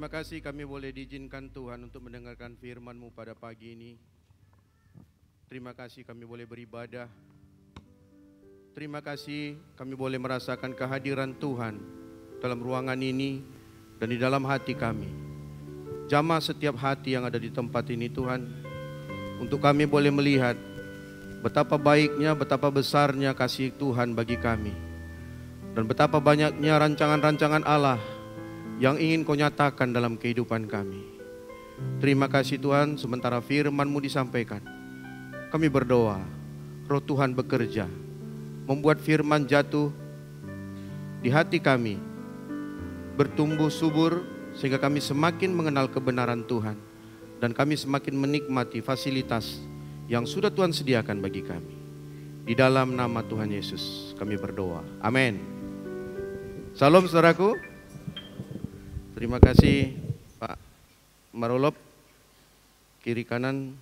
Terima kasih kami boleh diizinkan Tuhan untuk mendengarkan firman-Mu pada pagi ini. Terima kasih kami boleh beribadah. Terima kasih kami boleh merasakan kehadiran Tuhan dalam ruangan ini dan di dalam hati kami. Jamah setiap hati yang ada di tempat ini Tuhan, untuk kami boleh melihat betapa baiknya, betapa besarnya kasih Tuhan bagi kami, dan betapa banyaknya rancangan-rancangan Allah yang ingin Kau nyatakan dalam kehidupan kami. Terima kasih Tuhan, sementara firman-Mu disampaikan, kami berdoa, Roh Tuhan bekerja, membuat firman jatuh di hati kami, bertumbuh subur, sehingga kami semakin mengenal kebenaran Tuhan, dan kami semakin menikmati fasilitas yang sudah Tuhan sediakan bagi kami. Di dalam nama Tuhan Yesus kami berdoa, amin. Salam saudaraku. Terima kasih Pak Marolop. Kiri kanan,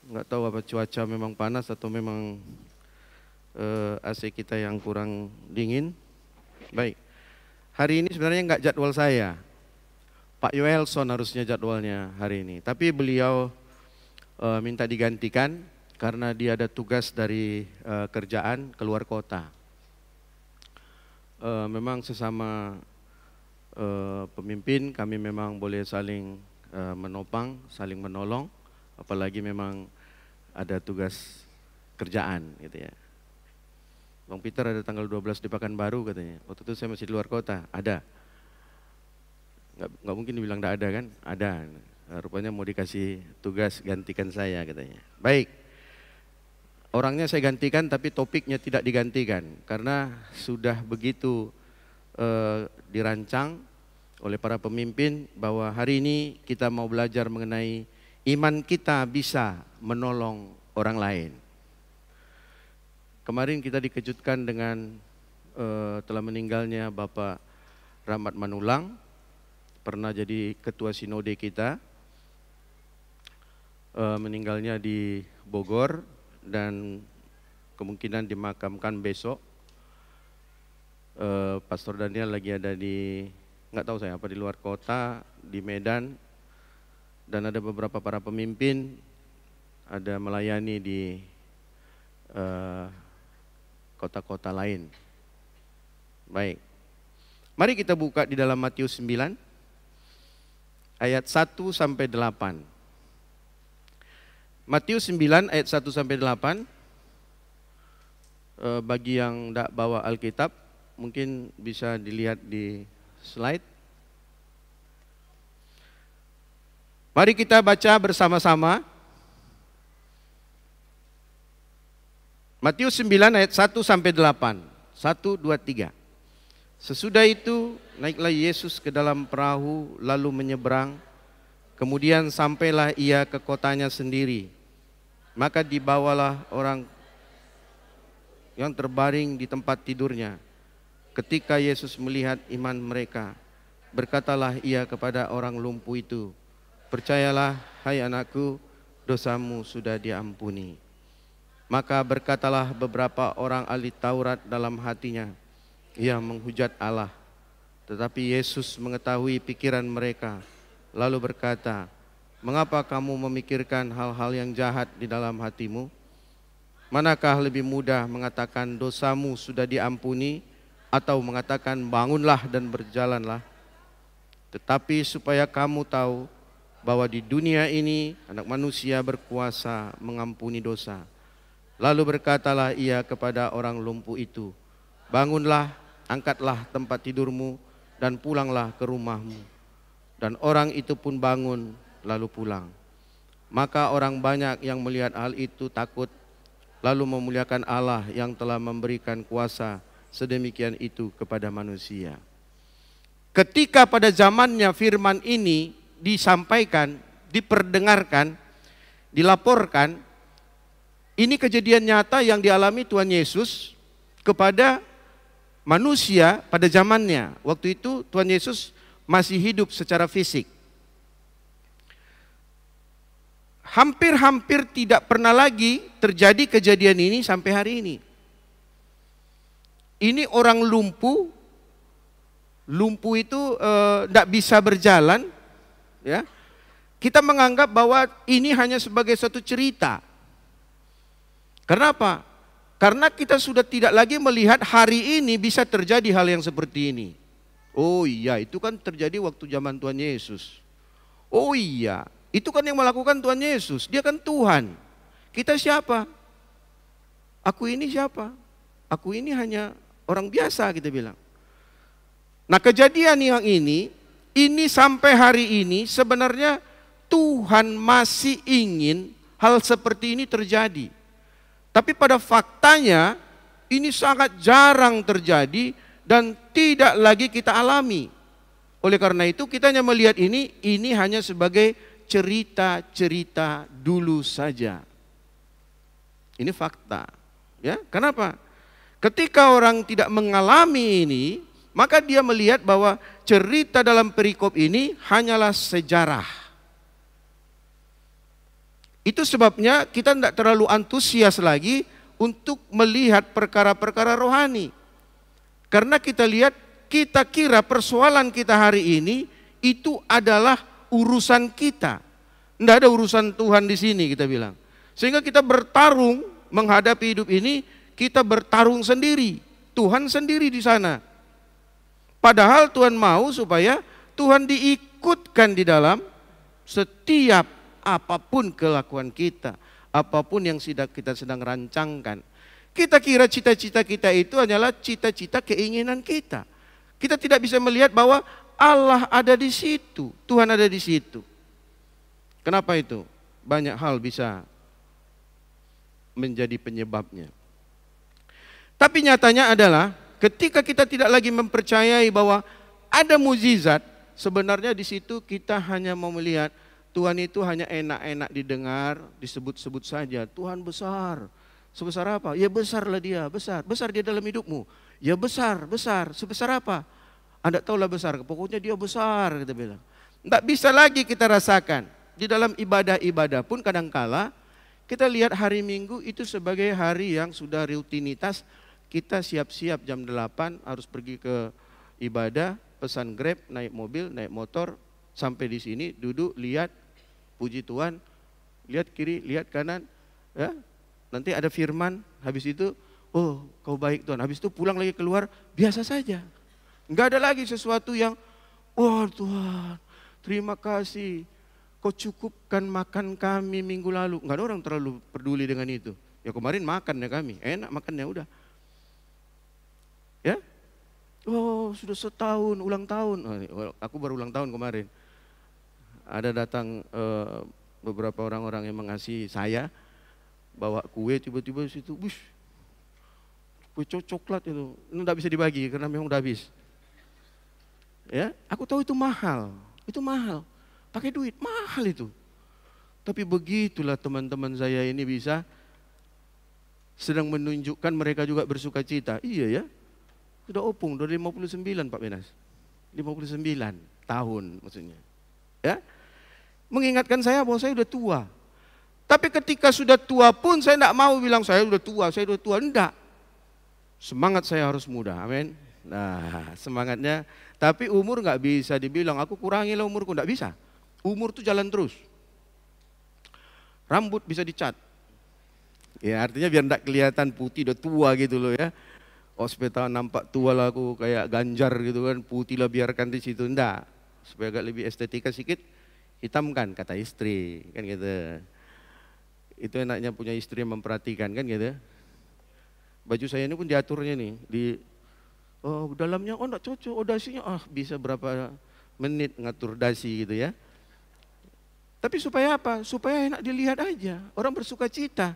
nggak tahu apa cuaca memang panas atau memang AC kita yang kurang dingin. Baik, hari ini sebenarnya nggak jadwal saya, Pak Yoelson harusnya jadwalnya hari ini, tapi beliau minta digantikan karena dia ada tugas dari kerjaan keluar kota. Memang sesama pemimpin kami memang boleh saling menopang, saling menolong, apalagi memang ada tugas kerjaan gitu ya. Bang Peter ada tanggal 12 di Pekanbaru katanya. Waktu itu saya masih di luar kota, ada. Nggak mungkin dibilang nggak ada kan? Ada. Rupanya mau dikasih tugas gantikan saya katanya. Baik, orangnya saya gantikan tapi topiknya tidak digantikan. Karena sudah begitu dirancang oleh para pemimpin bahwa hari ini kita mau belajar mengenai iman kita bisa menolong orang lain. Kemarin kita dikejutkan dengan telah meninggalnya Bapak Rahmat Manulang, pernah jadi ketua sinode kita, meninggalnya di Bogor dan kemungkinan dimakamkan besok. Pastor Daniel lagi ada di, nggak tahu saya apa, di luar kota, di Medan, dan ada beberapa para pemimpin ada melayani di kota-kota lain. Baik, mari kita buka di dalam Matius 9 ayat 1 sampai 8. Matius 9 ayat 1 sampai 8. Bagi yang tidak bawa Alkitab, mungkin bisa dilihat di slide. Mari kita baca bersama-sama. Matius 9 ayat 1 sampai 8. 1, 2, 3. Sesudah itu naiklah Yesus ke dalam perahu lalu menyeberang. Kemudian sampailah ia ke kotanya sendiri. Maka dibawalah orang yang terbaring di tempat tidurnya. Ketika Yesus melihat iman mereka, berkatalah ia kepada orang lumpuh itu, percayalah hai anakku, dosamu sudah diampuni. Maka berkatalah beberapa orang ahli Taurat dalam hatinya, ia menghujat Allah. Tetapi Yesus mengetahui pikiran mereka, lalu berkata, mengapa kamu memikirkan hal-hal yang jahat di dalam hatimu? Manakah lebih mudah mengatakan dosamu sudah diampuni, atau mengatakan bangunlah dan berjalanlah? Tetapi supaya kamu tahu bahwa di dunia ini anak manusia berkuasa mengampuni dosa. Lalu berkatalah ia kepada orang lumpuh itu, bangunlah, angkatlah tempat tidurmu, dan pulanglah ke rumahmu. Dan orang itu pun bangun, lalu pulang. Maka orang banyak yang melihat hal itu takut, lalu memuliakan Allah yang telah memberikan kuasa sedemikian itu kepada manusia. Ketika pada zamannya firman ini disampaikan, diperdengarkan, dilaporkan, ini kejadian nyata yang dialami Tuhan Yesus kepada manusia pada zamannya. Waktu itu Tuhan Yesus masih hidup secara fisik. Hampir-hampir tidak pernah lagi terjadi kejadian ini sampai hari ini. Ini orang lumpuh lumpuh itu tidak bisa berjalan, ya, kita menganggap bahwa ini hanya sebagai satu cerita. Kenapa? Karena kita sudah tidak lagi melihat hari ini bisa terjadi hal yang seperti ini. Oh iya, itu kan terjadi waktu zaman Tuhan Yesus. Oh iya, itu kan yang melakukan Tuhan Yesus. Dia kan Tuhan. Kita siapa? Aku ini siapa? Aku ini hanya orang biasa, kita bilang. Nah, kejadian yang ini sampai hari ini sebenarnya Tuhan masih ingin hal seperti ini terjadi. Tapi pada faktanya ini sangat jarang terjadi dan tidak lagi kita alami. Oleh karena itu kita hanya melihat ini hanya sebagai cerita-cerita dulu saja. Ini fakta. Ya, kenapa? Ketika orang tidak mengalami ini, maka dia melihat bahwa cerita dalam perikop ini hanyalah sejarah. Itu sebabnya kita tidak terlalu antusias lagi untuk melihat perkara-perkara rohani. Karena kita lihat, kita kira persoalan kita hari ini itu adalah urusan kita. Tidak ada urusan Tuhan di sini, kita bilang. Sehingga kita bertarung menghadapi hidup ini, kita bertarung sendiri. Tuhan sendiri di sana. Padahal Tuhan mau supaya Tuhan diikutkan di dalam setiap apapun kelakuan kita, apapun yang kita sedang rancangkan. Kita kira cita-cita kita itu hanyalah cita-cita keinginan kita. Kita tidak bisa melihat bahwa Allah ada di situ, Tuhan ada di situ. Kenapa itu? Banyak hal bisa menjadi penyebabnya. Tapi nyatanya adalah ketika kita tidak lagi mempercayai bahwa ada mukjizat, sebenarnya di situ kita hanya mau melihat Tuhan itu hanya enak-enak didengar, disebut-sebut saja. Tuhan besar. Sebesar apa? Ya besarlah dia, besar. Besar dia dalam hidupmu. Ya besar, besar. Sebesar apa? Anda tahulah besar, pokoknya dia besar, kita bilang. Tidak bisa lagi kita rasakan. Di dalam ibadah-ibadah pun kadangkala kita lihat hari Minggu itu sebagai hari yang sudah rutinitas. Kita siap-siap jam 8 harus pergi ke ibadah, pesan Grab, naik mobil, naik motor, sampai di sini duduk, lihat, puji Tuhan, lihat kiri, lihat kanan, ya. Nanti ada firman, habis itu, oh kau baik Tuhan, habis itu pulang lagi keluar, biasa saja. Enggak ada lagi sesuatu yang, oh Tuhan, terima kasih, kau cukupkan makan kami minggu lalu. Enggak ada orang terlalu peduli dengan itu. Ya kemarin makan ya kami, enak makannya udah. Ya, oh sudah setahun, ulang tahun. Oh, aku baru ulang tahun kemarin. Ada datang beberapa orang-orang yang mengasihi saya, bawa kue tiba-tiba di situ, bush, kue coklat itu, tidak bisa dibagi karena memang udah habis. Ya, aku tahu itu mahal, pakai duit mahal itu. Tapi begitulah teman-teman saya ini bisa sedang menunjukkan mereka juga bersuka cita. Iya ya, sudah opung, sudah 59 Pak Menas, 59 tahun maksudnya. Ya, mengingatkan saya bahwa saya sudah tua. Tapi ketika sudah tua pun saya tidak mau bilang saya sudah tua, enggak. Semangat saya harus muda, amin. Nah semangatnya, tapi umur nggak bisa dibilang, aku kurangilah umurku, enggak bisa. Umur itu jalan terus. Rambut bisa dicat. Ya artinya biar enggak kelihatan putih, udah tua gitu loh ya. Hospital nampak tua lah aku, kayak Ganjar gitu kan, putih lah biarkan di situ, enggak. Supaya agak lebih estetika sedikit, hitamkan kata istri, kan gitu. Itu enaknya punya istri yang memperhatikan kan gitu. Baju saya ini pun diaturnya nih, oh dalamnya oh enggak cocok, oh dasinya bisa berapa menit ngatur dasi gitu ya. Tapi supaya apa? Supaya enak dilihat aja, orang bersuka cita.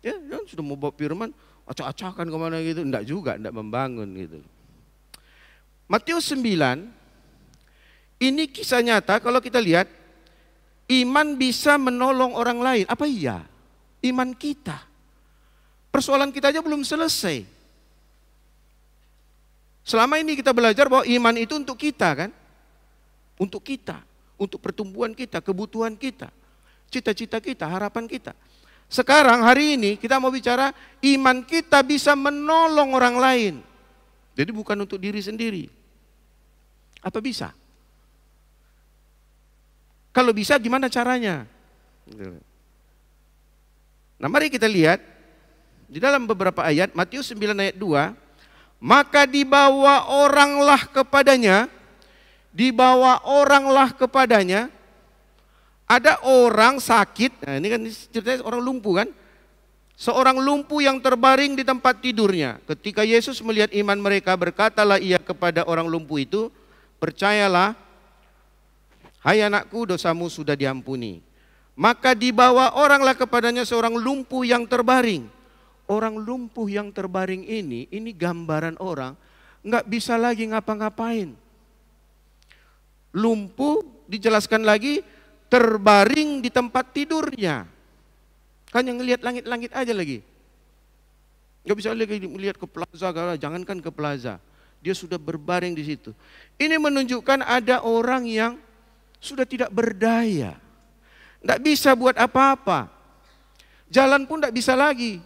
Ya, sudah mau bawa firman, acak-acakan kemana gitu, enggak juga, enggak membangun gitu. Matius 9, ini kisah nyata kalau kita lihat, iman bisa menolong orang lain. Apa iya? Iman kita. Persoalan kita aja belum selesai. Selama ini kita belajar bahwa iman itu untuk kita kan? Untuk kita, untuk pertumbuhan kita, kebutuhan kita, cita-cita kita, harapan kita. Sekarang hari ini kita mau bicara iman kita bisa menolong orang lain. Jadi bukan untuk diri sendiri. Apa bisa? Kalau bisa gimana caranya? Nah mari kita lihat di dalam beberapa ayat, Matius 9 ayat 2, maka dibawa oranglah kepadanya, ada orang sakit, nah ini kan ceritanya orang lumpuh kan, seorang lumpuh yang terbaring di tempat tidurnya. Ketika Yesus melihat iman mereka, berkatalah ia kepada orang lumpuh itu, percayalah, hai anakku, dosamu sudah diampuni. Maka dibawa oranglah kepadanya seorang lumpuh yang terbaring. Orang lumpuh yang terbaring ini gambaran orang nggak bisa lagi ngapa-ngapain. Lumpuh dijelaskan lagi terbaring di tempat tidurnya. Kan yang ngelihat langit-langit aja lagi. Nggak bisa lagi melihat ke plaza, jangankan ke plaza. Dia sudah berbaring di situ. Ini menunjukkan ada orang yang sudah tidak berdaya. Tidak bisa buat apa-apa. Jalan pun tidak bisa lagi.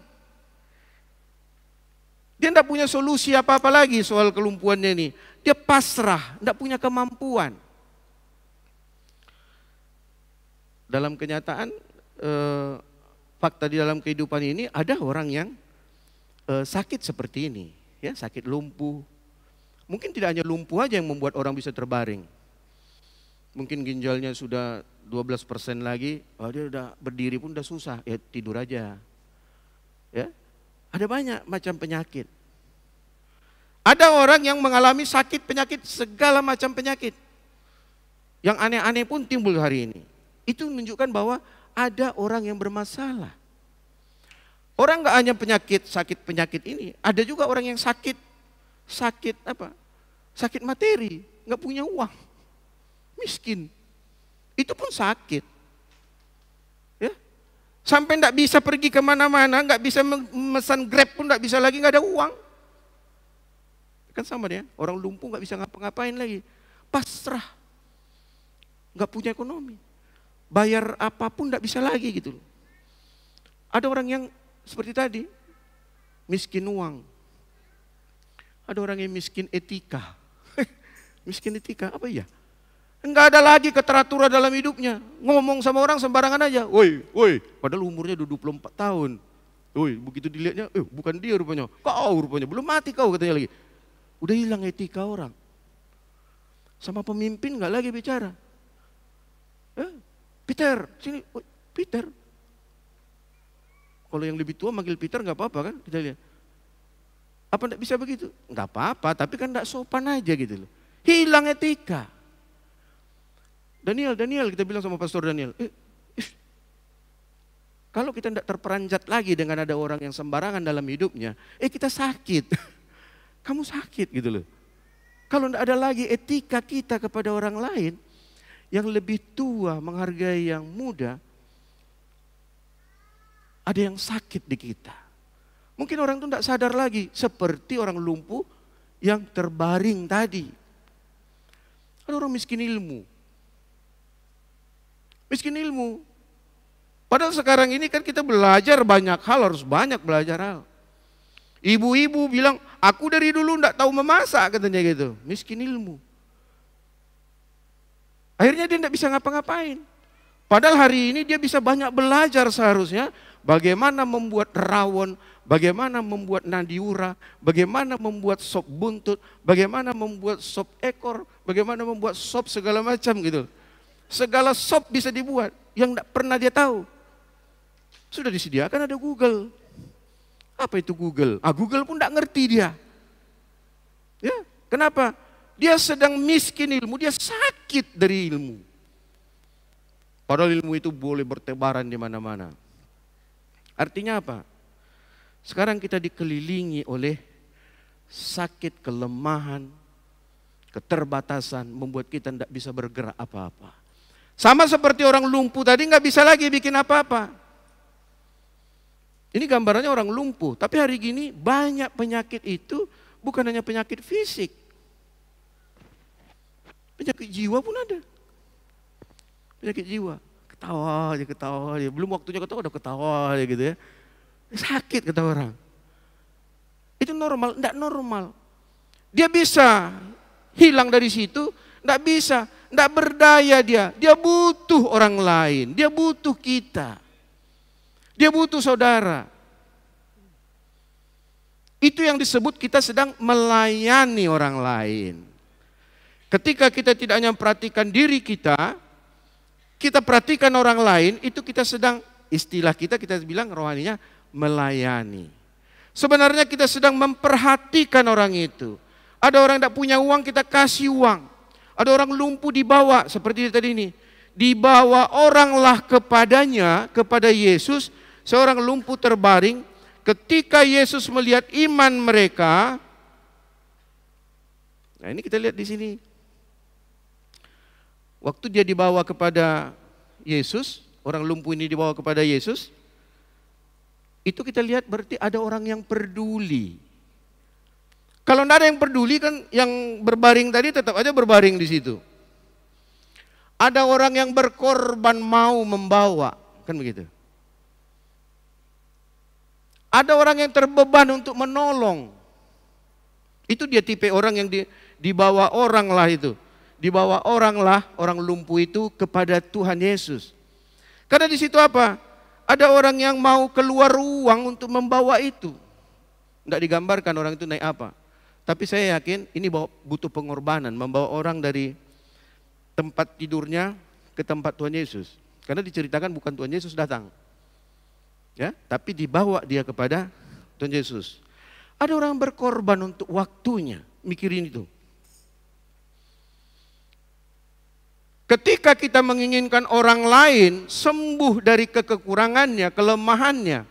Dia tidak punya solusi apa-apa lagi soal kelumpuhannya ini. Dia pasrah, tidak punya kemampuan. Dalam kenyataan, fakta di dalam kehidupan ini ada orang yang sakit seperti ini. Ya, sakit lumpuh. Mungkin tidak hanya lumpuh aja yang membuat orang bisa terbaring. Mungkin ginjalnya sudah 12% lagi, dia udah berdiri pun udah susah, ya tidur aja. Ya, ada banyak macam penyakit. Ada orang yang mengalami sakit penyakit, segala macam penyakit. Yang aneh-aneh pun timbul hari ini. Itu menunjukkan bahwa ada orang yang bermasalah. Orang nggak hanya sakit penyakit ini, ada juga orang yang sakit apa? Sakit materi, nggak punya uang. Miskin, itu pun sakit, ya. Sampai tidak bisa pergi kemana-mana, nggak bisa memesan Grab pun nggak bisa lagi, nggak ada uang. Kan sama dia, orang lumpuh nggak bisa ngapa-ngapain lagi, pasrah, nggak punya ekonomi, bayar apapun nggak bisa lagi gitu. Ada orang yang seperti tadi, miskin uang. Ada orang yang miskin etika. Miskin etika apa ya? Enggak ada lagi keteraturan dalam hidupnya. Ngomong sama orang sembarangan aja. Woi, padahal umurnya 24 tahun. Woi, begitu dilihatnya, bukan dia rupanya. Kau rupanya, belum mati kau katanya lagi. Udah hilang etika orang. Sama pemimpin enggak lagi bicara. Peter, sini. Peter. Kalau yang lebih tua manggil Peter enggak apa-apa kan? Kita lihat. Apa enggak bisa begitu? Enggak apa-apa, tapi kan enggak sopan aja gitu loh. Hilang etika. Daniel, kita bilang sama Pastor Daniel, kalau kita tidak terperanjat lagi dengan ada orang yang sembarangan dalam hidupnya, kita sakit. Kamu sakit gitu loh. Kalau tidak ada lagi etika kita kepada orang lain, yang lebih tua menghargai yang muda, ada yang sakit di kita. Mungkin orang itu tidak sadar lagi, seperti orang lumpuh yang terbaring tadi. Ada orang miskin ilmu. Miskin ilmu. Padahal sekarang ini kan kita belajar banyak hal, harus banyak belajar hal. Ibu-ibu bilang, aku dari dulu enggak tahu memasak katanya gitu. Miskin ilmu. Akhirnya dia enggak bisa ngapa-ngapain. Padahal hari ini dia bisa banyak belajar seharusnya. Bagaimana membuat rawon, bagaimana membuat nadiura, bagaimana membuat sop buntut, bagaimana membuat sop ekor, bagaimana membuat sop segala macam gitu. Segala sop bisa dibuat yang tidak pernah dia tahu. Sudah disediakan ada Google. Apa itu Google? Google pun tidak ngerti dia. Ya, kenapa? Dia sedang miskin ilmu, dia sakit dari ilmu. Padahal ilmu itu boleh bertebaran di mana-mana. Artinya apa? Sekarang kita dikelilingi oleh sakit, kelemahan, keterbatasan, membuat kita tidak bisa bergerak apa-apa. Sama seperti orang lumpuh tadi nggak bisa lagi bikin apa-apa. Ini gambarannya orang lumpuh. Tapi hari gini banyak penyakit itu bukan hanya penyakit fisik. Penyakit jiwa pun ada. Penyakit jiwa. Ketawa aja. Belum waktunya ketawa udah ketawa aja gitu ya. Sakit kata orang. Itu normal? Enggak normal. Dia bisa hilang dari situ, tidak bisa, tidak berdaya dia. Dia butuh orang lain, dia butuh kita. Dia butuh saudara. Itu yang disebut kita sedang melayani orang lain. Ketika kita tidak hanya perhatikan diri kita perhatikan orang lain, itu kita sedang, istilah kita bilang rohaninya melayani. Sebenarnya kita sedang memperhatikan orang itu. Ada orang tidak punya uang, kita kasih uang. Ada orang lumpuh dibawa, seperti tadi ini. Dibawa oranglah kepadanya, kepada Yesus, seorang lumpuh terbaring. Ketika Yesus melihat iman mereka, nah ini kita lihat di sini. Waktu dia dibawa kepada Yesus, orang lumpuh ini dibawa kepada Yesus, itu kita lihat berarti ada orang yang peduli. Kalau tidak ada yang peduli kan yang berbaring tadi tetap aja berbaring di situ. Ada orang yang berkorban mau membawa, kan begitu. Ada orang yang terbeban untuk menolong. Itu dia tipe orang yang dibawa orang lah itu. Dibawa orang lah, orang lumpuh itu kepada Tuhan Yesus. Karena di situ apa? Ada orang yang mau keluar uang untuk membawa itu. Tidak digambarkan orang itu naik apa. Tapi saya yakin ini butuh pengorbanan, membawa orang dari tempat tidurnya ke tempat Tuhan Yesus. Karena diceritakan bukan Tuhan Yesus datang. Ya, tapi dibawa dia kepada Tuhan Yesus. Ada orang berkorban untuk waktunya, mikirin itu. Ketika kita menginginkan orang lain sembuh dari kekurangannya, kelemahannya,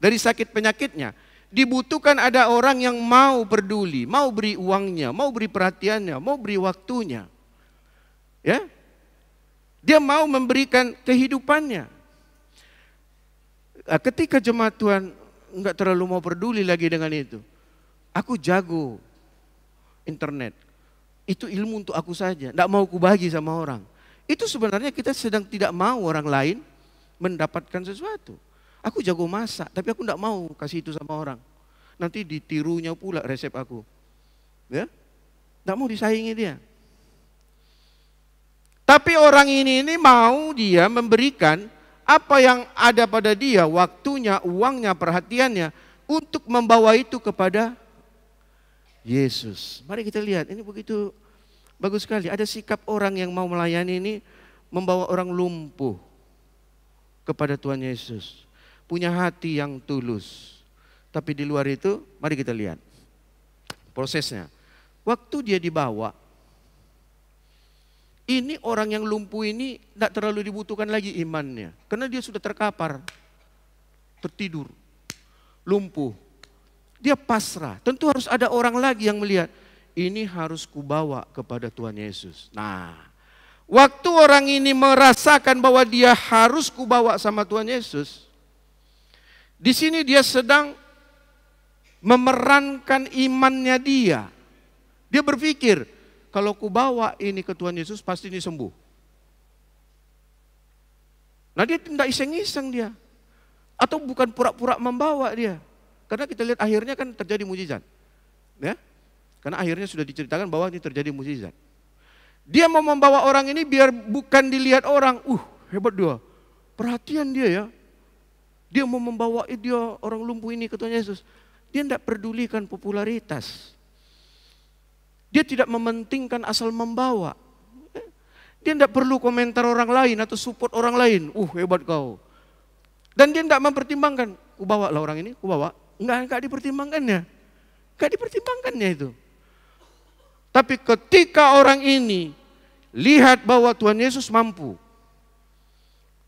dari sakit penyakitnya, dibutuhkan ada orang yang mau peduli, mau beri uangnya, mau beri perhatiannya, mau beri waktunya. Ya, dia mau memberikan kehidupannya. Ketika jemaat Tuhan enggak terlalu mau peduli lagi dengan itu, aku jago internet. Itu ilmu untuk aku saja, tidak mau kubagi sama orang. Itu sebenarnya kita sedang tidak mau orang lain mendapatkan sesuatu. Aku jago masak, tapi aku tidak mau kasih itu sama orang. Nanti ditirunya pula resep aku. Ya, tidak mau disaingi dia. Tapi orang ini mau dia memberikan apa yang ada pada dia, waktunya, uangnya, perhatiannya, untuk membawa itu kepada Yesus. Mari kita lihat, ini begitu bagus sekali. Ada sikap orang yang mau melayani ini, membawa orang lumpuh kepada Tuhan Yesus. Punya hati yang tulus. Tapi di luar itu, mari kita lihat prosesnya. Waktu dia dibawa, ini orang yang lumpuh ini tidak terlalu dibutuhkan lagi imannya. Karena dia sudah terkapar, tertidur, lumpuh. Dia pasrah. Tentu harus ada orang lagi yang melihat, ini harus kubawa kepada Tuhan Yesus. Nah, waktu orang ini merasakan bahwa dia harus kubawa sama Tuhan Yesus, di sini dia sedang memerankan imannya dia. Dia berpikir, kalau kubawa ini ke Tuhan Yesus pasti ini sembuh. Nah, dia tidak iseng-iseng dia. Atau bukan pura-pura membawa dia. Karena kita lihat akhirnya kan terjadi mukjizat. Ya? Karena akhirnya sudah diceritakan bahwa ini terjadi mukjizat. Dia mau membawa orang ini biar bukan dilihat orang, hebat dia. Perhatian dia ya. Dia mau membawa dia orang lumpuh ini ke Tuhan Yesus. Dia tidak pedulikan popularitas. Dia tidak mementingkan asal membawa. Dia tidak perlu komentar orang lain atau support orang lain. Hebat kau. Dan dia tidak mempertimbangkan, kubawa lah orang ini, kubawa. Enggak dipertimbangkannya. Enggak dipertimbangkannya itu. Tapi ketika orang ini lihat bahwa Tuhan Yesus mampu,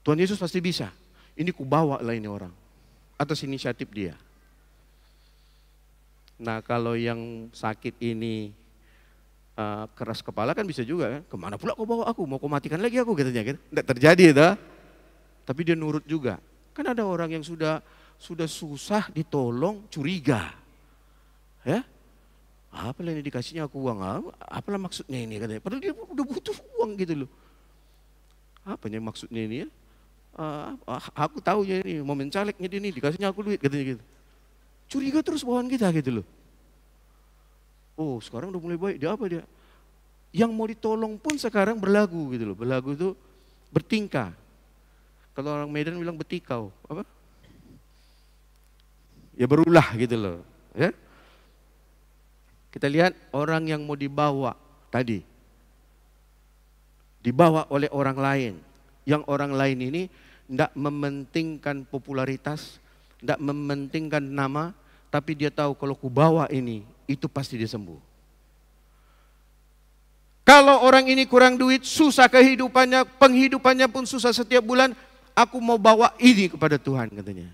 Tuhan Yesus pasti bisa. Ini kubawa lah ini orang. Atas inisiatif dia. Nah, kalau yang sakit ini keras kepala kan bisa juga kan. Kemana pula kau bawa aku? Mau kau matikan lagi aku katanya kan. Tidak terjadi itu. Tapi dia nurut juga. Kan ada orang yang sudah susah ditolong curiga. Ya? Apalah ini dikasihnya aku uang? Apalah maksudnya ini katanya. Padahal dia udah butuh uang gitu loh. Apanya maksudnya ini ya? Aku tahu ya ini mau mencaleknya dia ini dikasihnya aku duit katanya gitu. Curiga terus bawaan kita gitu loh. Sekarang udah mulai baik. Dia apa dia? Yang mau ditolong pun sekarang berlagu gitu loh. Berlagu itu bertingkah. Kalau orang Medan bilang betikau, apa? Ya berulah gitu loh. Ya. Kita lihat orang yang mau dibawa tadi. Dibawa oleh orang lain. Yang orang lain ini tidak mementingkan popularitas, tidak mementingkan nama, tapi dia tahu kalau ku bawa ini, itu pasti dia sembuh. Kalau orang ini kurang duit, susah kehidupannya, penghidupannya pun susah setiap bulan, aku mau bawa ini kepada Tuhan katanya.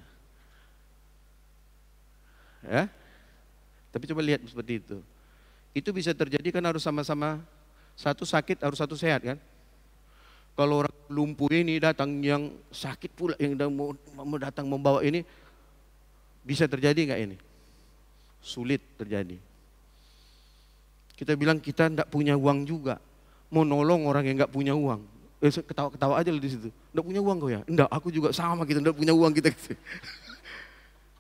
Ya. Tapi coba lihat seperti itu. Itu bisa terjadi kan harus sama-sama, satu sakit harus satu sehat kan. Kalau orang lumpuh ini datang yang sakit pula yang mau datang membawa ini, bisa terjadi nggak ini? Sulit terjadi. Kita bilang kita tidak punya uang juga, mau nolong orang yang nggak punya uang. Ketawa-ketawa aja di situ. Tidak punya uang kau ya? Enggak, aku juga sama kita tidak punya uang kita.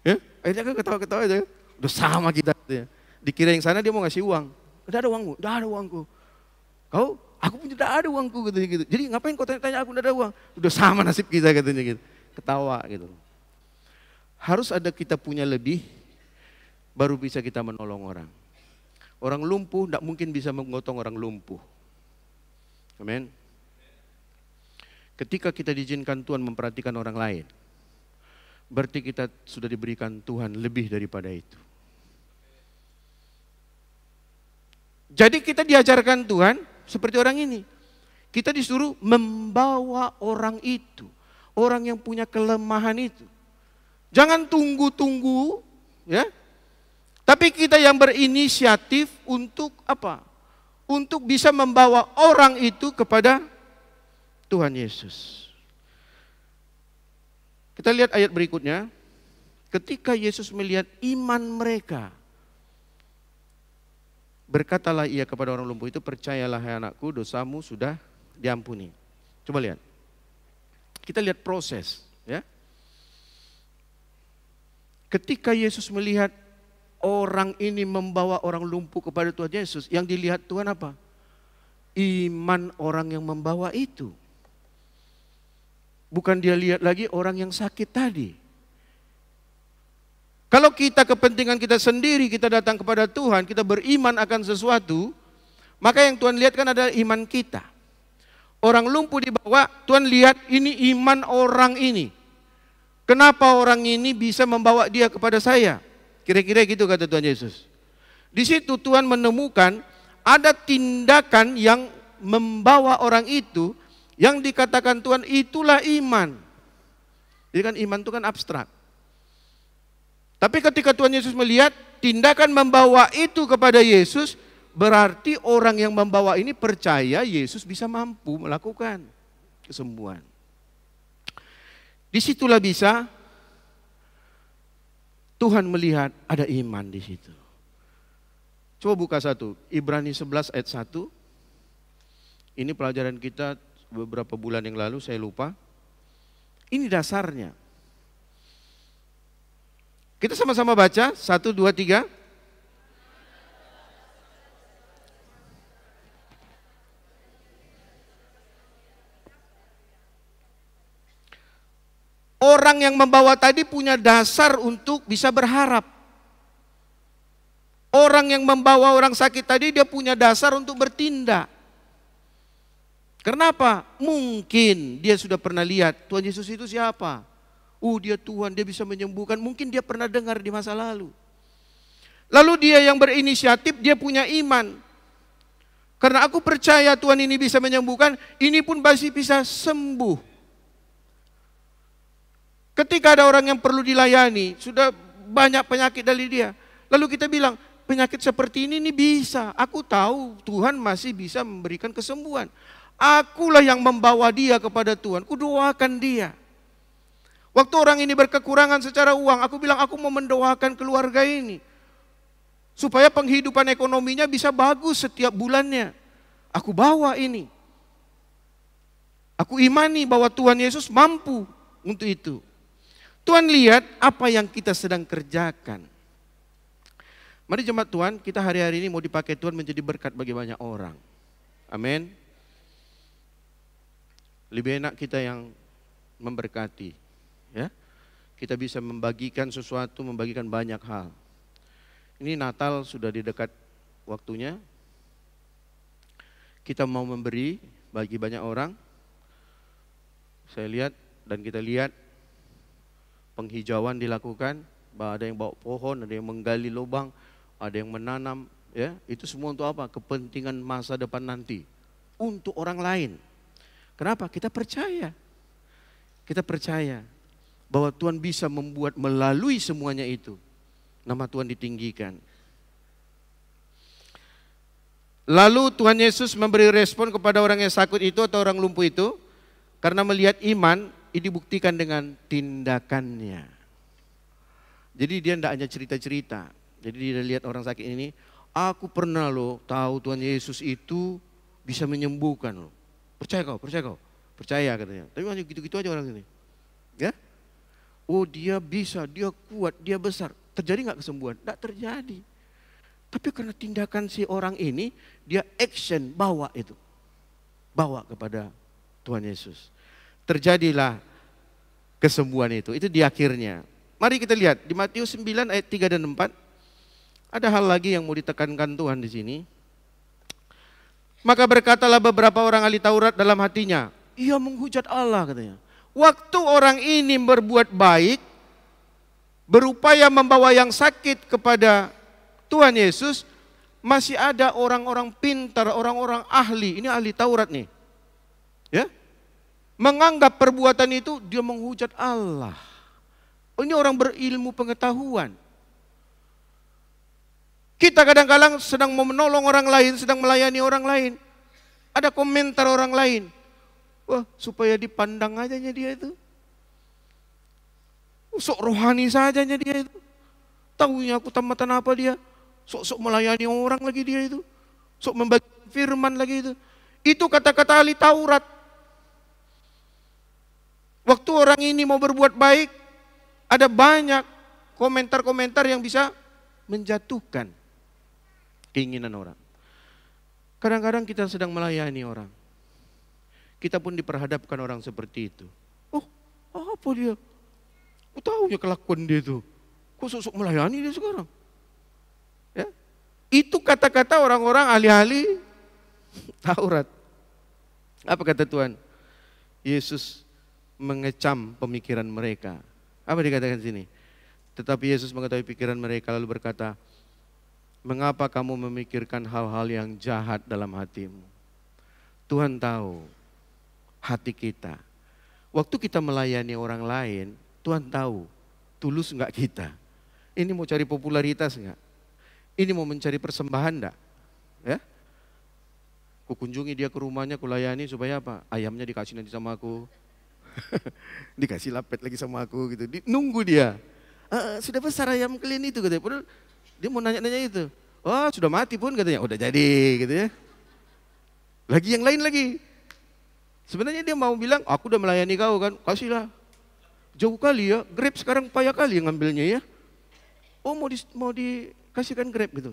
Ya, akhirnya kan ketawa-ketawa aja. Udah sama kita. Dikira yang sana dia mau ngasih uang. Udah ada uangmu, udah ada uangku. Kau, aku pun tidak ada uangku katanya gitu. Jadi ngapain kau tanya aku tidak ada uang? Udah sama nasib kita katanya gitu. Ketawa gitu. Harus ada kita punya lebih, baru bisa kita menolong orang. Orang lumpuh tidak mungkin bisa menggotong orang lumpuh. Amin. Ketika kita diizinkan Tuhan memperhatikan orang lain, berarti kita sudah diberikan Tuhan lebih daripada itu. Jadi kita diajarkan Tuhan seperti orang ini. Kita disuruh membawa orang itu, orang yang punya kelemahan itu. Jangan tunggu-tunggu, ya. Tapi kita yang berinisiatif untuk apa? Untuk bisa membawa orang itu kepada Tuhan Yesus. Kita lihat ayat berikutnya. Ketika Yesus melihat iman mereka, berkatalah ia kepada orang lumpuh itu, percayalah hai anakku, dosamu sudah diampuni. Coba lihat. Kita lihat proses, ya. Ketika Yesus melihat orang ini membawa orang lumpuh kepada Tuhan Yesus, yang dilihat Tuhan apa? Iman orang yang membawa itu. Bukan dia lihat lagi orang yang sakit tadi. Kalau kita kepentingan kita sendiri, kita datang kepada Tuhan, kita beriman akan sesuatu, maka yang Tuhan lihat kan adalah iman kita. Orang lumpuh dibawa, Tuhan lihat ini iman orang ini. Kenapa orang ini bisa membawa dia kepada saya? Kira-kira gitu kata Tuhan Yesus. Di situ Tuhan menemukan ada tindakan yang membawa orang itu, yang dikatakan Tuhan itulah iman. Jadi kan iman itu kan abstrak. Tapi ketika Tuhan Yesus melihat tindakan membawa itu kepada Yesus, berarti orang yang membawa ini percaya Yesus bisa mampu melakukan kesembuhan. Disitulah bisa Tuhan melihat ada iman di situ. Coba buka satu, Ibrani 11 ayat 1. Ini pelajaran kita beberapa bulan yang lalu, saya lupa. Ini dasarnya. Kita sama-sama baca, 1, 2, 3. Orang yang membawa tadi punya dasar untuk bisa berharap. Orang yang membawa orang sakit tadi dia punya dasar untuk bertindak. Kenapa? Mungkin dia sudah pernah lihat Tuhan Yesus itu siapa. Dia Tuhan, dia bisa menyembuhkan. Mungkin dia pernah dengar di masa lalu. Lalu dia yang berinisiatif, dia punya iman. Karena aku percaya Tuhan ini bisa menyembuhkan, ini pun pasti bisa sembuh. Ketika ada orang yang perlu dilayani, sudah banyak penyakit dari dia. Lalu kita bilang, penyakit seperti ini bisa. Aku tahu Tuhan masih bisa memberikan kesembuhan. Akulah yang membawa dia kepada Tuhan. Kudoakan dia. Waktu orang ini berkekurangan secara uang, aku bilang aku mau mendoakan keluarga ini. Supaya penghidupan ekonominya bisa bagus setiap bulannya. Aku bawa ini. Aku imani bahwa Tuhan Yesus mampu untuk itu. Tuhan lihat apa yang kita sedang kerjakan. Mari jemaat Tuhan, kita hari-hari ini mau dipakai Tuhan menjadi berkat bagi banyak orang. Amin. Lebih enak kita yang memberkati, ya. Kita bisa membagikan sesuatu, membagikan banyak hal. Ini Natal sudah di dekat waktunya. Kita mau memberi bagi banyak orang. Saya lihat dan kita lihat penghijauan dilakukan, bahwa ada yang bawa pohon, ada yang menggali lubang, ada yang menanam, ya. Itu semua untuk apa? Kepentingan masa depan nanti. Untuk orang lain. Kenapa? Kita percaya. Kita percaya bahwa Tuhan bisa membuat melalui semuanya itu nama Tuhan ditinggikan. Lalu Tuhan Yesus memberi respon kepada orang yang sakit itu atau orang lumpuh itu, karena melihat iman ini dibuktikan dengan tindakannya. Jadi dia tidak hanya cerita-cerita. Jadi dia lihat orang sakit ini, aku pernah loh tahu Tuhan Yesus itu bisa menyembuhkan loh. Percaya kau, percaya kau. Percaya katanya. Tapi hanya gitu-gitu aja orang ini. Ya? Oh dia bisa, dia kuat, dia besar. Terjadi nggak kesembuhan? Nggak terjadi. Tapi karena tindakan si orang ini, dia action, bawa itu. Bawa kepada Tuhan Yesus. Terjadilah kesembuhan itu. Itu di akhirnya. Mari kita lihat di Matius 9 ayat 3 dan 4. Ada hal lagi yang mau ditekankan Tuhan di sini. Maka berkatalah beberapa orang ahli Taurat dalam hatinya, ia menghujat Allah katanya. Waktu orang ini berbuat baik, berupaya membawa yang sakit kepada Tuhan Yesus, masih ada orang-orang pintar, orang-orang ahli, ini ahli Taurat nih. Ya? Menganggap perbuatan itu dia menghujat Allah. Ini orang berilmu pengetahuan. Kita kadang-kadang sedang mau menolong orang lain, sedang melayani orang lain. Ada komentar orang lain. Wah, supaya dipandang ajanya dia itu. Sok rohani sajanya dia itu. Tahunya aku tamatan apa dia. Sok-sok melayani orang lagi dia itu. Sok membagi firman lagi itu. Itu kata-kata ahli Taurat. Waktu orang ini mau berbuat baik, ada banyak komentar-komentar yang bisa menjatuhkan keinginan orang. Kadang-kadang kita sedang melayani orang. Kita pun diperhadapkan orang seperti itu. Oh, apa dia? Aku tahu ya kelakuan dia itu. Kok sok-sok melayani dia sekarang? Ya? Itu kata-kata orang-orang ahli-ahli Taurat. Apa kata Tuhan? Yesus mengecam pemikiran mereka. Apa dikatakan sini? Tetapi Yesus mengetahui pikiran mereka lalu berkata, mengapa kamu memikirkan hal-hal yang jahat dalam hatimu? Tuhan tahu hati kita. Waktu kita melayani orang lain, Tuhan tahu tulus enggak kita. Ini mau cari popularitas enggak? Ini mau mencari persembahan enggak? Ya? Kukunjungi dia ke rumahnya, kulayani supaya apa? Ayamnya dikasih nanti sama aku. Dikasih lapet lagi sama aku gitu. Nunggu dia. Sudah besar ayam kalian itu katanya. Padahal dia mau nanya-nanya itu. Oh sudah mati pun katanya. Udah jadi gitu ya. Lagi yang lain lagi. Sebenarnya dia mau bilang, aku udah melayani kau kan, kasihlah. Jauh kali ya, Grab sekarang payah kali ngambilnya ya. Oh mau dikasihkan Grab gitu.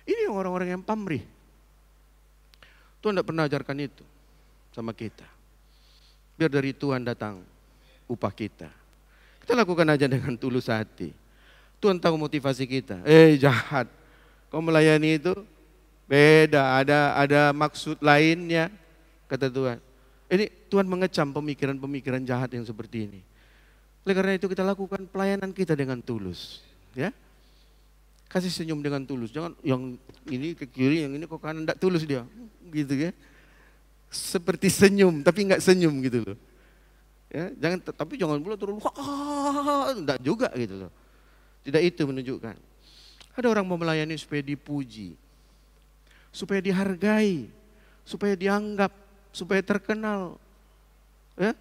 Ini orang-orang yang pamrih. Tuhan tidak pernah ajarkan itu sama kita. Biar dari Tuhan datang upah kita. Kita lakukan aja dengan tulus hati. Tuhan tahu motivasi kita. Jahat. Kau melayani itu beda, ada maksud lainnya, kata Tuhan. Ini Tuhan mengecam pemikiran-pemikiran jahat yang seperti ini. Oleh karena itu kita lakukan pelayanan kita dengan tulus. Ya, kasih senyum dengan tulus. Jangan yang ini ke kiri, yang ini ke kanan, tidak tulus dia. Gitu ya. Seperti senyum, tapi enggak senyum gitu loh. Ya, tapi jangan pula terlalu enggak juga gitu loh. Tidak itu menunjukkan. Ada orang mau melayani supaya dipuji, supaya dihargai, supaya dianggap, supaya terkenal. Ya.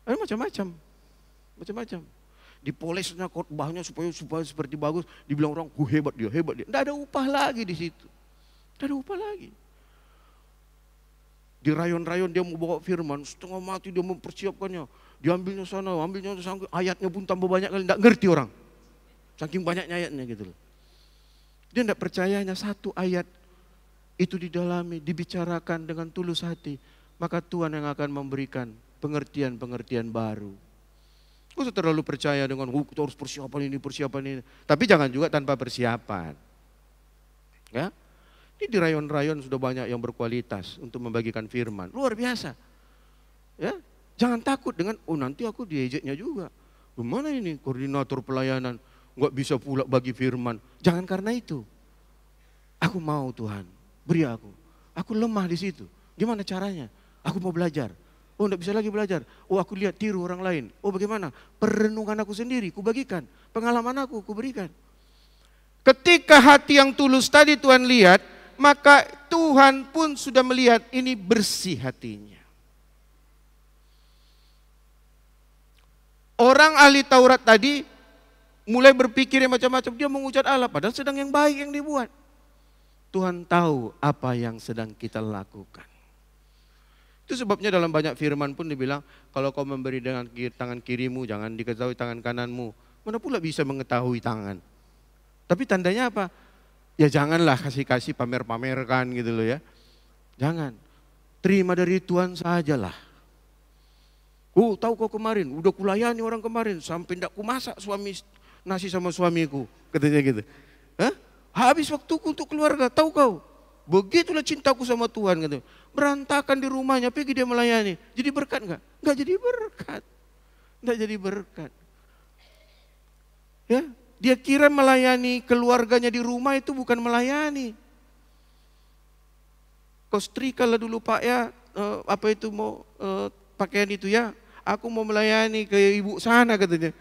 Ada macam-macam. Dipolesnya khotbahnya supaya seperti bagus, dibilang orang, hebat dia. Tidak ada upah lagi di situ. Tidak ada upah lagi. Di rayon-rayon dia mau bawa firman, setengah mati dia mempersiapkannya. Diambilnya sana, ayatnya pun tambah banyak kali, tidak ngerti orang. Saking banyaknya ayatnya gitu loh. Dia tidak percaya hanya satu ayat itu didalami, dibicarakan dengan tulus hati, maka Tuhan yang akan memberikan pengertian-pengertian baru. Kau terlalu percaya dengan kita harus persiapan ini. Tapi jangan juga tanpa persiapan. Ya, ini di rayon-rayon sudah banyak yang berkualitas untuk membagikan firman. Luar biasa. Ya, jangan takut dengan, nanti aku diejeknya juga. Gimana ini koordinator pelayanan, nggak bisa pula bagi firman. Jangan karena itu. Aku mau Tuhan, beri aku. Aku lemah di situ. Gimana caranya? Aku mau belajar. Oh, enggak bisa lagi belajar. Oh, aku lihat tiru orang lain. Oh, bagaimana? Perenungan aku sendiri, kubagikan. Pengalaman aku berikan. Ketika hati yang tulus tadi Tuhan lihat, maka Tuhan pun sudah melihat ini bersih hatinya. Orang ahli Taurat tadi mulai berpikir yang macam-macam. Dia mengucat Allah, padahal sedang yang baik yang dibuat. Tuhan tahu apa yang sedang kita lakukan. Itu sebabnya dalam banyak firman pun dibilang, kalau kau memberi dengan tangan kirimu, jangan diketahui tangan kananmu. Mana pula bisa mengetahui tangan? Tapi tandanya apa? Ya janganlah kasih-kasih pamer-pamerkan gitu loh ya. Jangan. Terima dari Tuhan sajalah. Oh, tahu kau kemarin, udah kulayani orang kemarin, sampai tidak kumasak nasi sama suamiku. Katanya gitu. Hah? Habis waktuku untuk keluarga, tahu kau? Begitulah cintaku sama Tuhan gitu. Berantakan di rumahnya, pergi dia melayani. Jadi berkat enggak? Enggak jadi berkat. Enggak jadi berkat. Ya, dia kira melayani keluarganya di rumah itu bukan melayani. Kau setrika lah dulu Pak ya, pakaian itu ya. Aku mau melayani ke ibu sana katanya.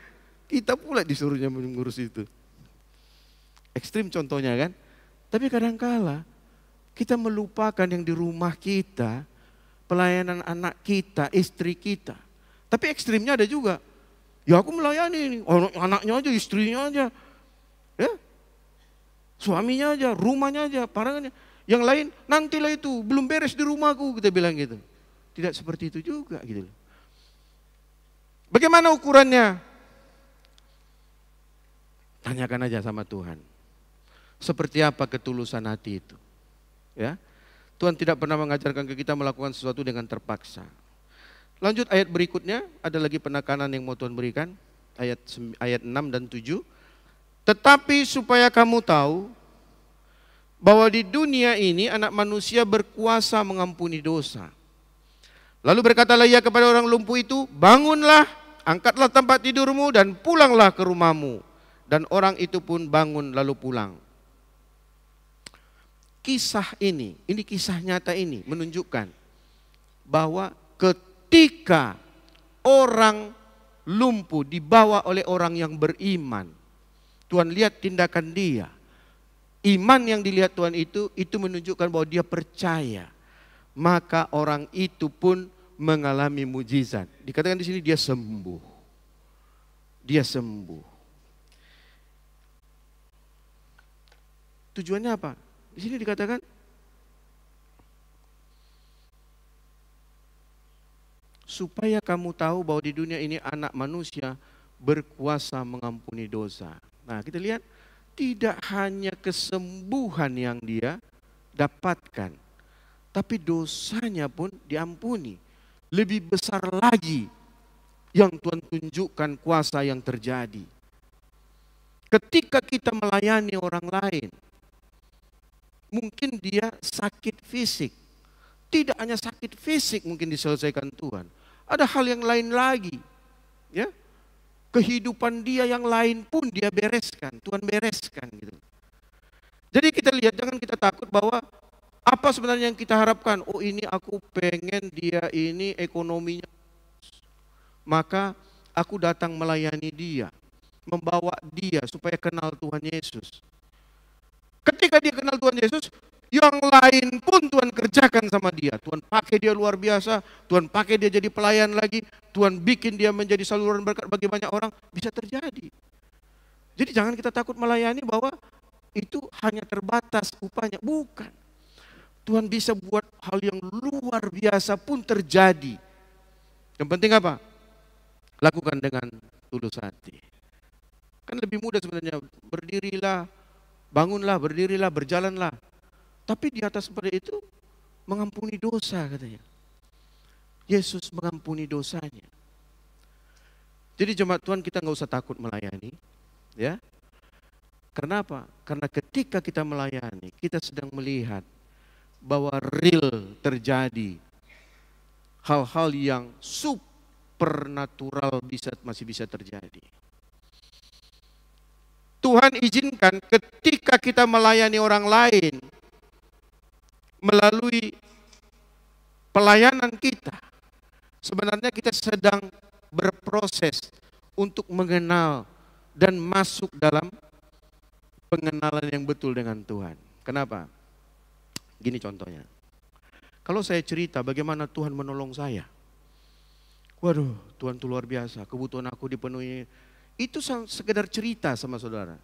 Kita pula disuruhnya mengurus itu. Ekstrim contohnya kan. Tapi kadangkala kita melupakan yang di rumah kita, pelayanan anak kita, istri kita. Tapi ekstrimnya ada juga. Ya aku melayani ini, anaknya aja, istrinya aja. Ya, suaminya aja, rumahnya aja, parangannya. Yang lain nantilah itu, belum beres di rumahku, kita bilang gitu. Tidak seperti itu juga gitu. Bagaimana ukurannya? Tanyakan aja sama Tuhan. Seperti apa ketulusan hati itu? Ya, Tuhan tidak pernah mengajarkan ke kita melakukan sesuatu dengan terpaksa. Lanjut ayat berikutnya, ada lagi penekanan yang mau Tuhan berikan. Ayat 6 dan 7. Tetapi supaya kamu tahu bahwa di dunia ini anak manusia berkuasa mengampuni dosa. Lalu berkatalah ia kepada orang lumpuh itu, bangunlah, angkatlah tempat tidurmu dan pulanglah ke rumahmu. Dan orang itu pun bangun lalu pulang. Kisah ini kisah nyata ini menunjukkan bahwa ketika orang lumpuh dibawa oleh orang yang beriman, Tuhan lihat tindakan dia. Iman yang dilihat Tuhan itu menunjukkan bahwa dia percaya. Maka orang itu pun mengalami mujizat. Dikatakan di sini dia sembuh. Dia sembuh. Tujuannya apa? Di sini dikatakan supaya kamu tahu bahwa di dunia ini anak manusia berkuasa mengampuni dosa. Nah, kita lihat tidak hanya kesembuhan yang dia dapatkan, tapi dosanya pun diampuni. Lebih besar lagi yang Tuhan tunjukkan kuasa yang terjadi. Ketika kita melayani orang lain, mungkin dia sakit fisik. Tidak hanya sakit fisik mungkin diselesaikan Tuhan. Ada hal yang lain lagi. Ya. Kehidupan dia yang lain pun dia bereskan. Tuhan bereskan gitu. Jadi kita lihat, jangan kita takut bahwa apa sebenarnya yang kita harapkan. Oh, ini aku pengen dia ini ekonominya. Maka aku datang melayani dia. Membawa dia supaya kenal Tuhan Yesus. Ketika dia kenal Tuhan Yesus, yang lain pun Tuhan kerjakan sama dia. Tuhan pakai dia luar biasa, Tuhan pakai dia jadi pelayan lagi, Tuhan bikin dia menjadi saluran berkat bagi banyak orang, bisa terjadi. Jadi jangan kita takut melayani bahwa itu hanya terbatas upahnya, bukan. Tuhan bisa buat hal yang luar biasa pun terjadi. Yang penting apa? Lakukan dengan tulus hati. Kan lebih mudah sebenarnya, berdirilah, bangunlah, berdirilah, berjalanlah. Tapi di atas pada itu mengampuni dosa katanya. Yesus mengampuni dosanya. Jadi jemaat Tuhan, kita nggak usah takut melayani, ya. Kenapa? Karena ketika kita melayani, kita sedang melihat bahwa real terjadi hal-hal yang supernatural masih bisa terjadi. Tuhan izinkan ketika kita melayani orang lain melalui pelayanan kita, sebenarnya kita sedang berproses untuk mengenal dan masuk dalam pengenalan yang betul dengan Tuhan. Kenapa? Gini contohnya. Kalau saya cerita bagaimana Tuhan menolong saya. Waduh, Tuhan itu luar biasa, kebutuhan aku dipenuhi. Itu sekedar cerita sama saudara.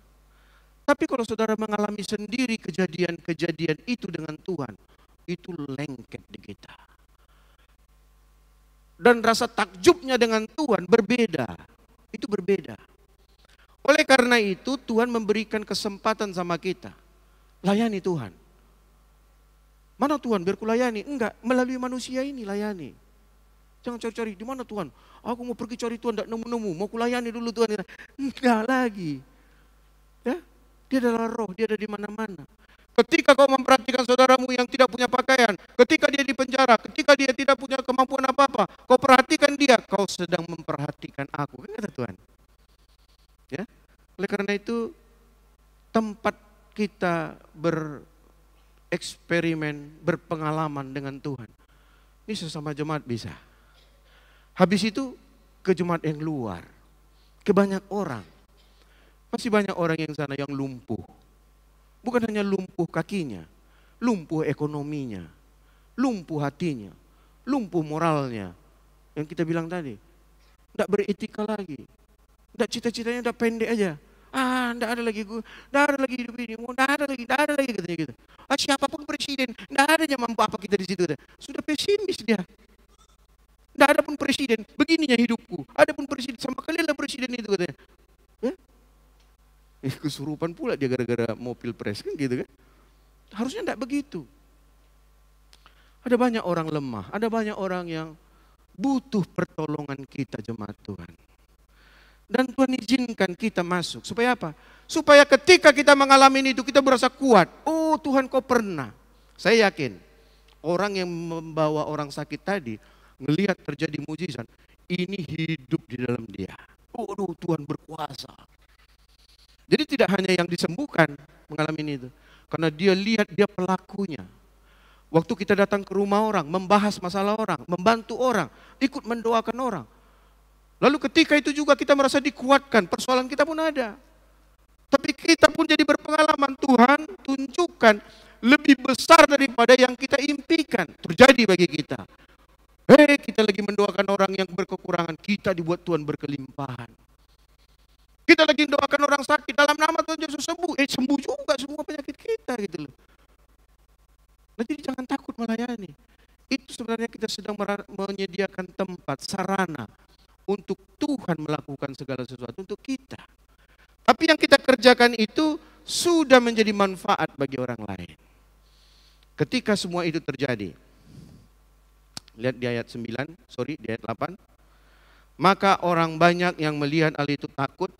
Tapi kalau saudara mengalami sendiri kejadian-kejadian itu dengan Tuhan, itu lengket di kita. Dan rasa takjubnya dengan Tuhan berbeda. Itu berbeda. Oleh karena itu Tuhan memberikan kesempatan sama kita. Layani Tuhan. Mana Tuhan biar kulayani? Enggak, melalui manusia ini layani. Jangan cari-cari, di mana Tuhan? Aku mau pergi cari Tuhan, enggak nemu-nemu. Mau kulayani dulu Tuhan. Enggak lagi. Ya, dia adalah roh, dia ada di mana-mana. Ketika kau memperhatikan saudaramu yang tidak punya pakaian, ketika dia di penjara, ketika dia tidak punya kemampuan apa-apa, kau perhatikan dia, kau sedang memperhatikan aku. Kan kata Tuhan. Ya, oleh karena itu tempat kita bereksperimen, berpengalaman dengan Tuhan. Ini sesama jemaat bisa. Habis itu ke jemaat yang luar, ke banyak orang. Masih banyak orang yang sana yang lumpuh. Bukan hanya lumpuh kakinya, lumpuh ekonominya, lumpuh hatinya, lumpuh moralnya. Yang kita bilang tadi, tidak beretika lagi. Nggak, cita-citanya udah pendek aja. Nggak ada lagi gue, nggak ada lagi hidup ini, nggak ada lagi katanya gitu. Siapapun presiden, nggak ada yang mampu apa kita di situ. Sudah pesimis dia. Nggak ada pun presiden, begininya hidupku. Ada pun presiden, sama kalian lah presiden itu katanya. Ya? Kesurupan pula dia gara-gara mau pilpres kan gitu kan. Harusnya nggak begitu. Ada banyak orang lemah, ada banyak orang yang butuh pertolongan kita jemaat Tuhan. Dan Tuhan izinkan kita masuk. Supaya apa? Supaya ketika kita mengalami itu kita berasa kuat. Oh Tuhan kau pernah. Saya yakin orang yang membawa orang sakit tadi melihat terjadi mujizat. Ini hidup di dalam dia. Oh Tuhan berkuasa. Jadi tidak hanya yang disembuhkan mengalami itu. Karena dia lihat dia pelakunya. Waktu kita datang ke rumah orang, membahas masalah orang, membantu orang, ikut mendoakan orang. Lalu ketika itu juga kita merasa dikuatkan, persoalan kita pun ada. Tapi kita pun jadi berpengalaman, Tuhan tunjukkan lebih besar daripada yang kita impikan terjadi bagi kita. Kita lagi mendoakan orang yang berkekurangan, kita dibuat Tuhan berkelimpahan. Kita lagi mendoakan orang sakit, dalam nama Tuhan Yesus sembuh. Sembuh juga semua penyakit kita gitu loh. Nah, jadi jangan takut melayani. Itu sebenarnya kita sedang menyediakan tempat, sarana untuk Tuhan melakukan segala sesuatu untuk kita. Tapi yang kita kerjakan itu sudah menjadi manfaat bagi orang lain. Ketika semua itu terjadi, lihat di ayat 8. Maka orang banyak yang melihat hal itu takut,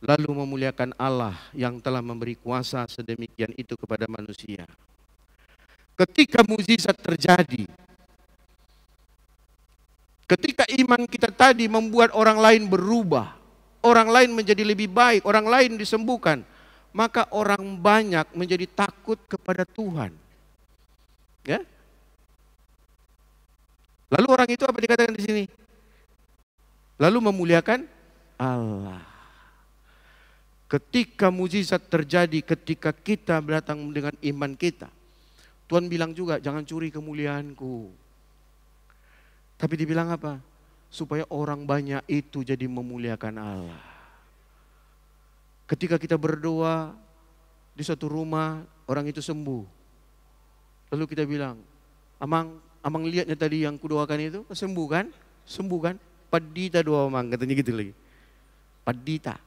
lalu memuliakan Allah yang telah memberi kuasa sedemikian itu kepada manusia. Ketika mukjizat terjadi, ketika iman kita tadi membuat orang lain berubah, orang lain menjadi lebih baik, orang lain disembuhkan, maka orang banyak menjadi takut kepada Tuhan. Ya? Lalu orang itu apa dikatakan di sini? Lalu memuliakan Allah. Ketika mukjizat terjadi, ketika kita datang dengan iman kita, Tuhan bilang juga jangan curi kemuliaanku. Tapi dibilang apa? Supaya orang banyak itu jadi memuliakan Allah. Ketika kita berdoa di suatu rumah, orang itu sembuh. Lalu kita bilang, Amang lihatnya tadi yang kudoakan itu, sembuh kan? Sembuh kan? Padita doa Amang, katanya gitu lagi. Padita.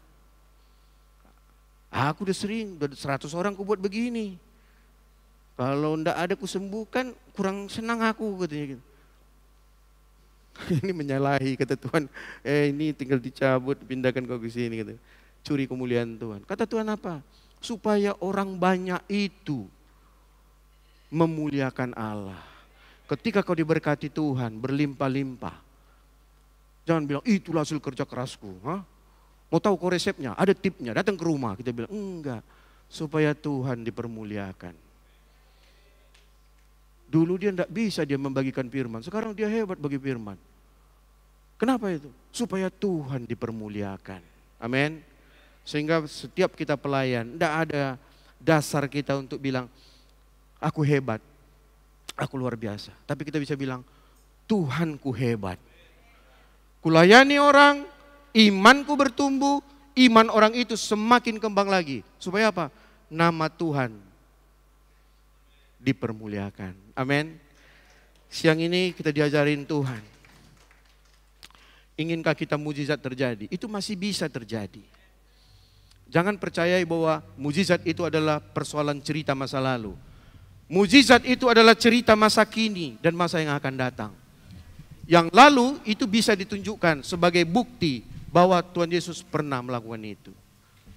Aku udah sering, udah 100 orang ku buat begini. Kalau ndak ada kusembuhkan, kurang senang aku katanya gitu. Ini menyalahi, kata Tuhan, ini tinggal dicabut, pindahkan kau ke sini gitu. Curi kemuliaan Tuhan. Kata Tuhan apa? Supaya orang banyak itu memuliakan Allah. Ketika kau diberkati Tuhan, berlimpah-limpah. Jangan bilang, itulah hasil kerja kerasku. Hah? Mau tahu kau resepnya? Ada tipnya, datang ke rumah. Kita bilang, enggak. Supaya Tuhan dipermuliakan. Dulu dia tidak bisa dia membagikan firman, sekarang dia hebat bagi firman. Kenapa itu? Supaya Tuhan dipermuliakan. Amin. Sehingga setiap kita pelayan, tidak ada dasar kita untuk bilang, aku hebat, aku luar biasa. Tapi kita bisa bilang, Tuhanku hebat. Kulayani orang, imanku bertumbuh, iman orang itu semakin kembang lagi. Supaya apa? Nama Tuhan dipermuliakan. Amin. Siang ini kita diajarin Tuhan. Inginkah kita mujizat terjadi? Itu masih bisa terjadi. Jangan percayai bahwa mujizat itu adalah persoalan cerita masa lalu. Mujizat itu adalah cerita masa kini dan masa yang akan datang. Yang lalu itu bisa ditunjukkan sebagai bukti bahwa Tuhan Yesus pernah melakukan itu.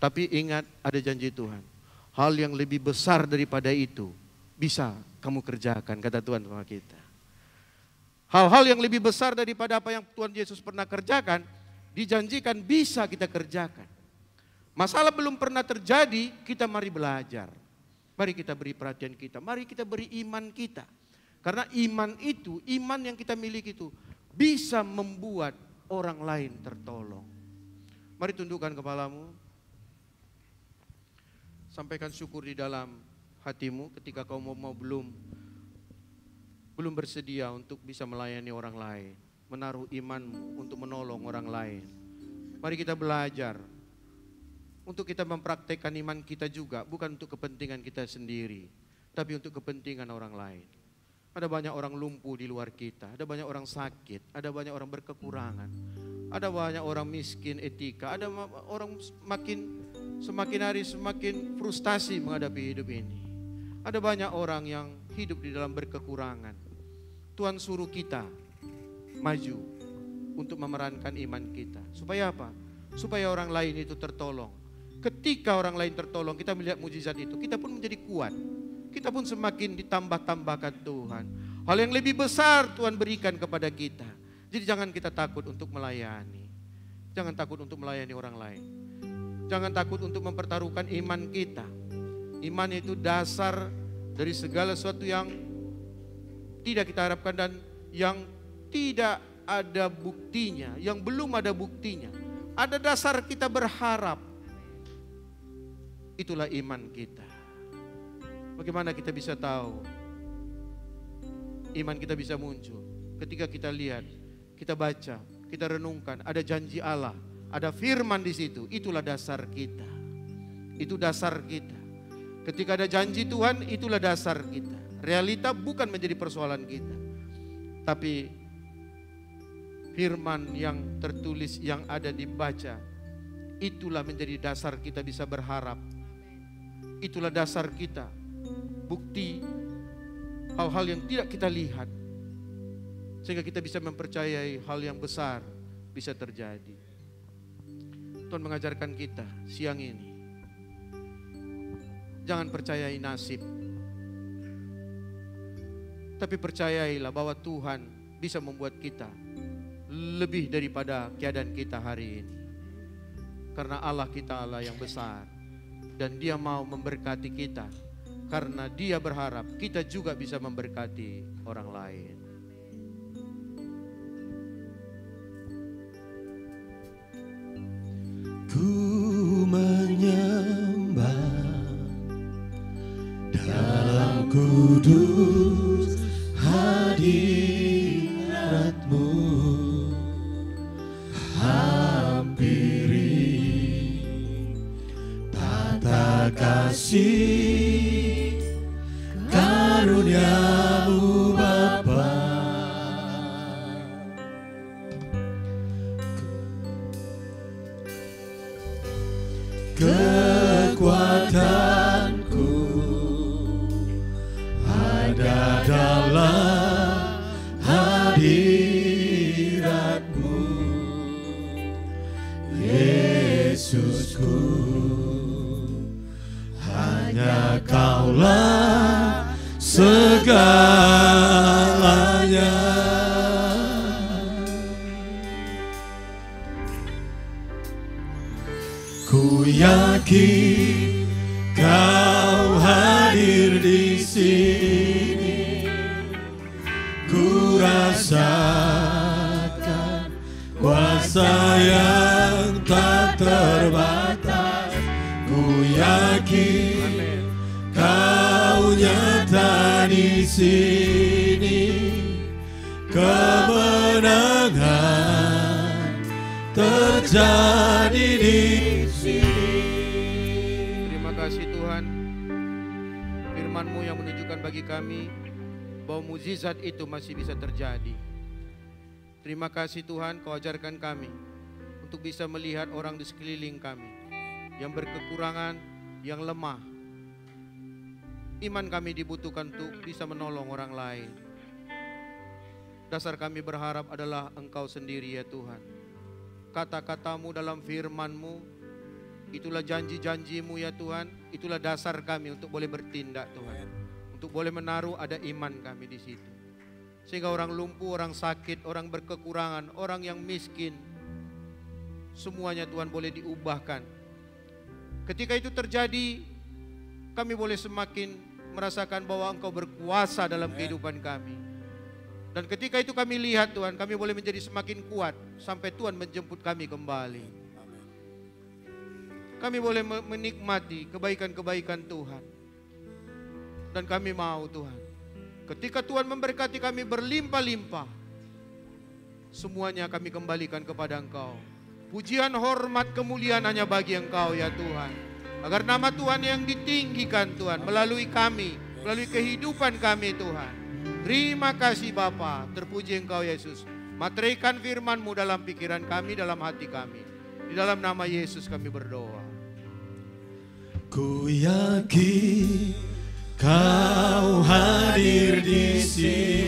Tapi ingat, ada janji Tuhan. Hal yang lebih besar daripada itu bisa kamu kerjakan, kata Tuhan sama kita. Hal-hal yang lebih besar daripada apa yang Tuhan Yesus pernah kerjakan, dijanjikan bisa kita kerjakan. Masalah belum pernah terjadi, kita mari belajar. Mari kita beri perhatian kita, mari kita beri iman kita. Karena iman itu, iman yang kita miliki itu bisa membuat orang lain tertolong. Mari tundukkan kepalamu. Sampaikan syukur di dalam hatimu ketika kau belum bersedia untuk bisa melayani orang lain, menaruh imanmu untuk menolong orang lain. Mari kita belajar untuk kita mempraktekkan iman kita juga, bukan untuk kepentingan kita sendiri, tapi untuk kepentingan orang lain. Ada banyak orang lumpuh di luar kita, ada banyak orang sakit, ada banyak orang berkekurangan, ada banyak orang miskin etika, ada orang semakin hari semakin frustasi menghadapi hidup ini. Ada banyak orang yang hidup di dalam berkekurangan. Tuhan suruh kita maju untuk memerankan iman kita. Supaya apa? Supaya orang lain itu tertolong. Ketika orang lain tertolong, kita melihat mujizat itu, kita pun menjadi kuat. Kita pun semakin ditambah-tambahkan Tuhan. Hal yang lebih besar Tuhan berikan kepada kita. Jadi jangan kita takut untuk melayani. Jangan takut untuk melayani orang lain. Jangan takut untuk mempertaruhkan iman kita. Iman itu dasar dari segala sesuatu yang tidak kita harapkan dan yang tidak ada buktinya, yang belum ada buktinya. Ada dasar kita berharap. Itulah iman kita. Bagaimana kita bisa tahu iman kita bisa muncul? Ketika kita lihat, kita baca, kita renungkan, ada janji Allah, ada firman di situ. Itulah dasar kita. Itu dasar kita. Ketika ada janji Tuhan, itulah dasar kita. Realita bukan menjadi persoalan kita. Tapi firman yang tertulis, yang ada dibaca, itulah menjadi dasar kita bisa berharap. Itulah dasar kita. Bukti hal-hal yang tidak kita lihat. Sehingga kita bisa mempercayai hal yang besar bisa terjadi. Tuhan mengajarkan kita siang ini. Jangan percayai nasib. Tapi percayailah bahwa Tuhan bisa membuat kita lebih daripada keadaan kita hari ini. Karena Allah kita Allah yang besar. Dan Dia mau memberkati kita. Karena Dia berharap kita juga bisa memberkati orang lain. Ku menyembah dalam kudus hadirat-Mu, hampiri tata kasih karunia-Mu Bapa. Kekuatanku segalanya. Ku yakin Kau hadir di sini. Ku rasakan kuasa yang tak terbatas. Ku yakin Kau nyata di sini. Kemenangan terjadi di sini. Terima kasih Tuhan, firman-Mu yang menunjukkan bagi kami bahwa mukjizat itu masih bisa terjadi. Terima kasih Tuhan, Kau ajarkan kami untuk bisa melihat orang di sekeliling kami yang berkekurangan, yang lemah. Iman kami dibutuhkan untuk bisa menolong orang lain. Dasar kami berharap adalah Engkau sendiri ya Tuhan. Kata-kata-Mu dalam firman-Mu, itulah janji-janji-Mu ya Tuhan. Itulah dasar kami untuk boleh bertindak Tuhan. Untuk boleh menaruh ada iman kami di situ. Sehingga orang lumpuh, orang sakit, orang berkekurangan, orang yang miskin, semuanya Tuhan boleh diubahkan. Ketika itu terjadi, kami boleh semakin merasakan bahwa Engkau berkuasa dalam kehidupan kami. Dan ketika itu kami lihat Tuhan, kami boleh menjadi semakin kuat sampai Tuhan menjemput kami kembali. Kami boleh menikmati kebaikan-kebaikan Tuhan. Dan kami mau Tuhan, ketika Tuhan memberkati kami berlimpah-limpah, semuanya kami kembalikan kepada Engkau. Pujian, hormat, kemuliaan hanya bagi Engkau ya Tuhan. Agar nama Tuhan yang ditinggikan Tuhan melalui kami, melalui kehidupan kami Tuhan. Terima kasih Bapa, terpuji Engkau Yesus. Materaikan firman-Mu dalam pikiran kami, dalam hati kami. Di dalam nama Yesus kami berdoa. Ku yakin Kau hadir di sini.